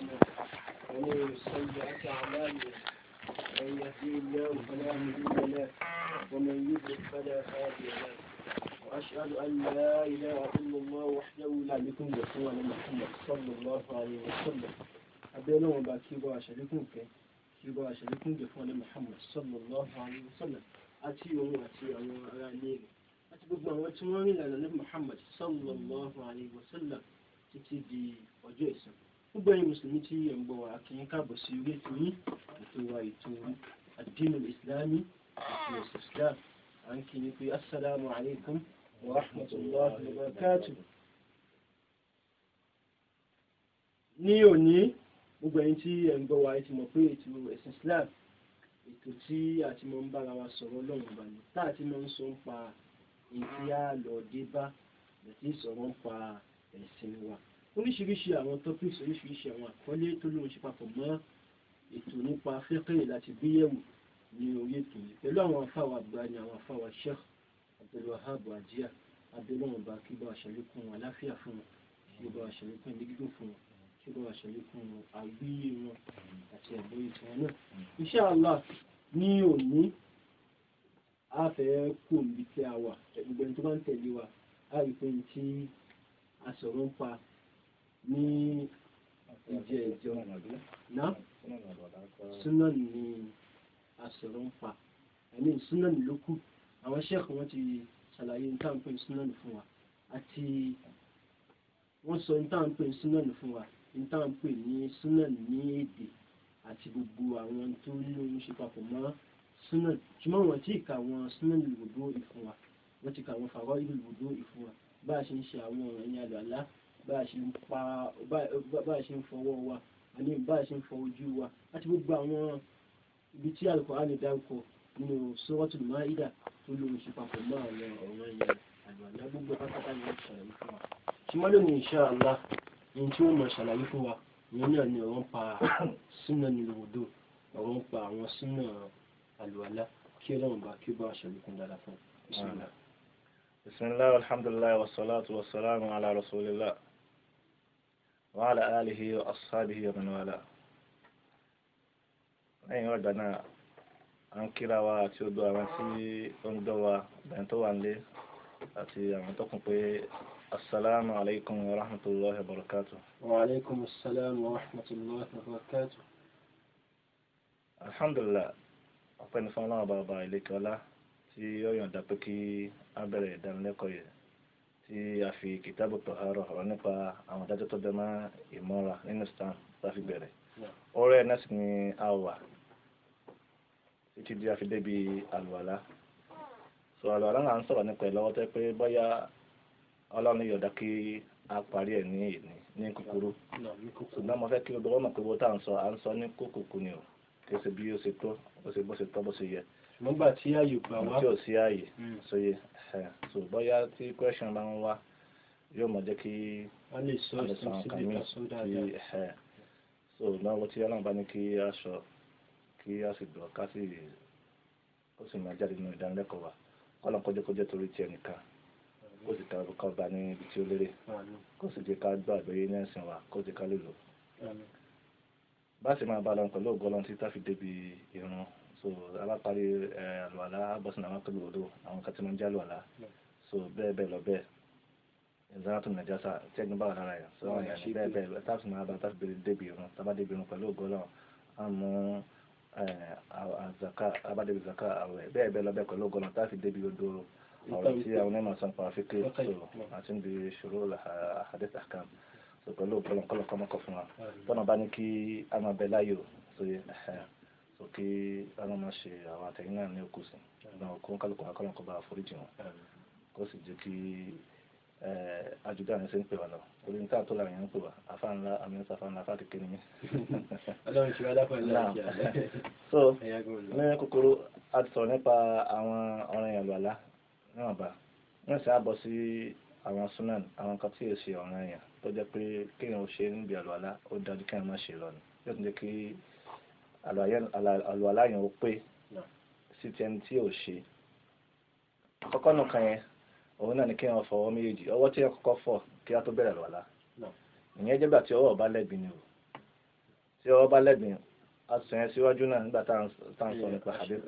أنفسنا ومن سيئات أعمالنا من يهدي الله فلا مضل له ومن يضلل فلا هادي له وأشهد أن لا إله إلا الله وحده لا شريك له محمد صلى الله عليه وسلم أبينا وباكيبا شريكم كيبا شريكم جفون محمد صلى الله عليه وسلم أتي àwọn ará ilé rẹ̀ àti gbogbo àwọn tí wọ́n rìn lànà ní Muhammad sallallahu alayhi wa sallam títí di ọjọ́ ìsìn. Gbogbo ẹ̀yin mùsùlùmí tí ẹ̀ ń gbọ́ wa kí n káàbọ̀ sí orí ètò yín ètò wa ètò ad-din al-islami ètò ẹ̀sìn Islam. À ń kí ni pé assalamu alaykum wa rahmatullahi wa barakatuh. Ní òní gbogbo ẹ̀yin tí ẹ̀ ń gbọ́ wa ẹ ti mọ̀ pé ètò ẹ̀sìn Islam ètò tí a ti máa ń bára wa sọ̀rọ̀ Ọlọ́run bá ní tá a ti máa ń sọ ń pa èyí á lọ dé bá àti sọ̀rọ̀ ń pa ẹ̀sìn wa oríṣiríṣi àwọn topics oríṣiríṣi àwọn àkọlé tó lóun ṣe papọ̀ mọ́ ètò nípa fẹ́kẹ̀rẹ̀ láti gbéyẹ̀wò ní orí ètò yìí pẹ̀lú àwọn afáwà àgbà ní àwọn afáwà Sheikh Abdulwahab Ajia abẹ́lọ́wọ̀n bá kí bá aṣàlékún àláfíà fún wọn kí bá aṣàlékún ẹ̀mí gígùn fún wọn kí bá aṣàlékún àgbíyé wọn àti àgbóyé tiwọn náà. Insha Allah ní òní a fẹ́ kó níbi tí a wà gbogbo ẹni tó bá ń tẹ̀lé wa a rí pé tí a sọ̀rọ̀ ń pa ní ìjẹ́ ìjọ náà súnà ní a sọ̀rọ̀ ń pa ẹ̀mí súnà ló kù àwọn ṣẹ́ẹ̀kì wọ́n ti ṣàlàyé ní táwọn pè súnà fún wa àti wọ́n sọ ní táwọn pè súnà fún wa ní táwọn pè ní súnà ní èdè àti gbogbo àwọn tó ní ohun ṣe papọ̀ mọ́ súnà ṣùgbọ́n wọ́n ti kà wọ́n súnà ìwòdó ìfún wa wọ́n ti kà wọ́n fàwọ́ ìwòdó ìfún wa bá a ṣe ń ṣe àwọn ọ̀rọ̀ ẹ̀yìn àlọ́lá bá a ṣe ń fọwọ́ wa àní bá a ṣe ń fọ ojú wa àti gbogbo àwọn ibi tí Al-Qur'ani dárúkọ nínú Suratul Maida tó lóhun ṣe papọ̀ mọ́ àwọn ọ̀rọ̀ ẹ̀yìn àlọ́lá gbogbo pátápátá ni wọ́n ṣàlàyé fún wa ṣùgbọ́n lónìí insha Allah ní tí wọ́n mọ̀ ṣàlàyé fún wa ìyẹn náà ni ọ̀rọ̀ ń pa súnà ní ìwòdó ọ̀rọ̀ ń pa àwọn súnà àlùwàlá kí Ọlọ́run bá kí ó bá aṣàlékún dáadáa fún bismillah. Bismillah alhamdulillah wa salatu wa salamu ala rasulillah wa ala alihi wa ashabihi wa man wala. Lẹ́yìn ọ̀dà náà a ń kíra wa àti odò àwọn tí ó ń dọ́ wa bẹ̀rẹ̀ tó wà nílé àti àwọn tó kún pé assalamu alaikum wa rahmatullahi wa barakatuh. Wa alaikum assalam wa rahmatullahi wa barakatuh. Alhamdulillah ọpẹ́ ní fún Ọlọ́run bàbá ìlẹ́kẹ̀ ọlá tí ó yọ̀ǹda pé kí á bẹ̀rẹ̀ ìdánilẹ́kọ̀ọ́ yẹn tí a fi kìtàbù tọ̀hárọ̀ ọ̀rọ̀ nípa àwọn adájọ́ tó dẹ́ mọ́ ìmọ̀ra nínú Islam láfi bẹ̀rẹ̀ ọ̀rẹ́ náà sì ni a wà títí di a fi débi àlùwàlá so àlùwàlá náà ń sọ̀rọ̀ nípa ẹ̀ lọ́wọ́ tẹ́ pé bóyá Ọlọ́run yọ̀ǹda kí a parí ẹ̀ ní kúkúrú ṣùgbọ́n mo fẹ́ kí gbogbo ọmọ pé bó tá à ń sọ ní kúkúrú ni o kí ó ṣe bí ó ṣe tó bó ṣe tọ́ bó ṣe yẹ. Nígbà tí ààyè gbà wá. Tí ò sí ààyè sóye so bóyá tí question bá ń wá yóò mọ̀ jẹ́ kí a lè sọ nǹkan mi so náwó tí Ọlọ́run bá ní kí a sọ kí a sì gbọ́ ká sì ó sì máa jáde nínú ìdánilẹ́kọ̀ọ́ wa Ọlọ́run kọjá torí tí ẹnìkan kó sì ká bá ní ibi tí ó lérè kó sì jẹ́ ká gbọ́ àgbọ́yé ní ẹ̀sìn wa kó sì ká lè lò. Bá sì máa bá lọ pẹ̀lú ògbọ́lọ́n tí tá fi débi ìrun so aláparí àlùwàlá bọ́sùn àwọn akẹ́lù odò àwọn kan tí wọ́n ń jẹ́ àlùwàlá so bẹ́ẹ̀ lọ bẹ́ẹ̀ ìzára tó nàìjíríà sá tí ẹgbẹ́ bá wà lára yẹn so àwọn èèyàn bẹ́ẹ̀ tá sì máa bá tá fi débi ìrun tá bá débi ìrun pẹ̀lú ògbọ́lọ́n á mú abádébi zaka àwẹ̀ bẹ́ẹ̀ lọ bẹ́ẹ̀ pẹ̀lú ògbọ́lọ́n tá fi débi odò ọ̀rọ̀ tí àwọn onímọ̀ sọ pa fíkẹ́ so àti ń bi ṣòro hadith ahkam so pẹ̀lú ògbọ́lọ́n kọ́lọ́kọ́ mọ́kọ́ fún wa tọ́nà bá ní kí a máa bẹ láyò so yẹ so kí a máa ṣe àwọn àtẹ̀yìn náà ní òkú sí náà kó ń kálukú akọ́lọ́kọ́ bá foríjì wọn kó sì jẹ́ kí àjùdá àyẹ̀sẹ̀ ń pè wá lọ orí níta tó lára yẹn ń pè wá afáńlá àmì ń sàfáńlá afá kékeré ní. Ọlọ́run ṣe wá lápá ìlà so ní kúkúrú a ti sọ̀rọ̀ nípa àwọn ọ̀ràn yẹn àlùwàlá níwọ̀nba wọ́n sì á bọ̀ sí àwọn sunan àwọn kan tí èsì ọ̀ràn yẹn tó jẹ́ pé kéèyàn ó ṣe níbi àlùwàlá ó dájú kéèyàn má ṣe lọ ni yóò tún jẹ́ kí àlùwàlá yẹn ó pé sí ti ẹni tí ò ṣe àkọ́kọ́ nìkan yẹn òun náà ni kéèyàn fọwọ́ méjèèjì ọwọ́ tí yẹn kọ́kọ́ fọ̀ kí á tó bẹ̀rẹ̀ àlùwàlá ìyẹn jẹ́ gbà tí ọwọ́ ọba lẹ́gbìn ni o tí ọwọ́ bá lẹ́gbìn a sọ yẹn síwájú náà nígbà tá à ń sọ nípa hadith